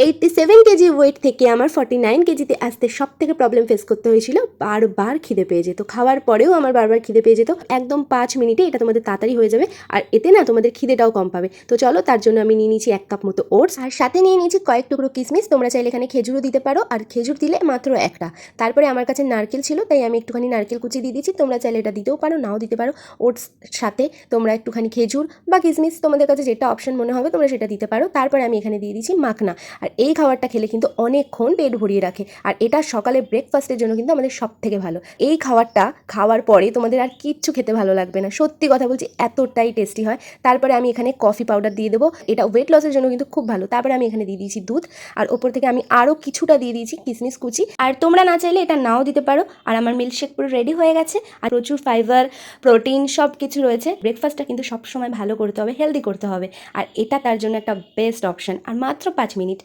87 KG wait থেকে আমার 49 কেজিতে আসতে সব থেকে প্রবলেম ফেস করতে হয়েছিল। বারবার খিদে পেয়ে যেত, খাওয়ার পরেও আমার বারবার খিদে পেয়ে যেত। একদম 5 মিনিটে এটা তোমাদের তাড়াতাড়ি হয়ে যাবে, আর এতে না তোমাদের খিদেটাও কম পাবে। তো চলো, তার জন্য আমি নিয়ে নিয়েছি 1 কাপ মতো ওটস, আর সাথে নিয়ে নিয়েছি কয়েক টুকরো কিশমিশ। তোমরা চাইলে এখানে খেজুরও দিতে পারো, আর খেজুর দিলে মাত্র একটা। তারপরে আমার কাছে নারকেল ছিল, তাই আমি একটুখানি নারকেল কুচি দিয়ে দিয়েছি। তোমরা চাইলে এটা দিতেও পারো, নাও দিতে পারো। ওটস সাথে তোমরা একটুখানি খেজুর বা কিশমিশ, তোমাদের কাছে যেটা অপশন মনে হবে তোমরা সেটা দিতে পারো। তারপরে আমি এখানে দিয়ে দিয়েছি মাখনা। আর এই খাবারটা খেলে কিন্তু অনেকক্ষণ পেট ভরিয়ে রাখে, আর এটা সকালে ব্রেকফাস্টের জন্য কিন্তু আমাদের সব থেকে ভালো। এই খাবারটা খাওয়ার পরে তোমাদের আর কিচ্ছু খেতে ভালো লাগবে না, সত্যি কথা বলছি, এতটাই টেস্টি হয়। তারপরে আমি এখানে কফি পাউডার দিয়ে দেবো, এটা ওয়েট লসের জন্য কিন্তু খুব ভালো। তারপরে আমি এখানে দিয়ে দিয়েছি দুধ, আর ওপর থেকে আমি আরও কিছুটা দিয়ে দিয়েছি কিশমিশ কুচি। আর তোমরা না চাইলে এটা নাও দিতে পারো। আর আমার মিল্কশেক পুরো রেডি হয়ে গেছে, আর প্রচুর ফাইবার, প্রোটিন সব কিছু রয়েছে। ব্রেকফাস্টটা কিন্তু সবসময় ভালো করতে হবে, হেলদি করতে হবে, আর এটা তার জন্য একটা বেস্ট অপশন। আর মাত্র 5 মিনিট।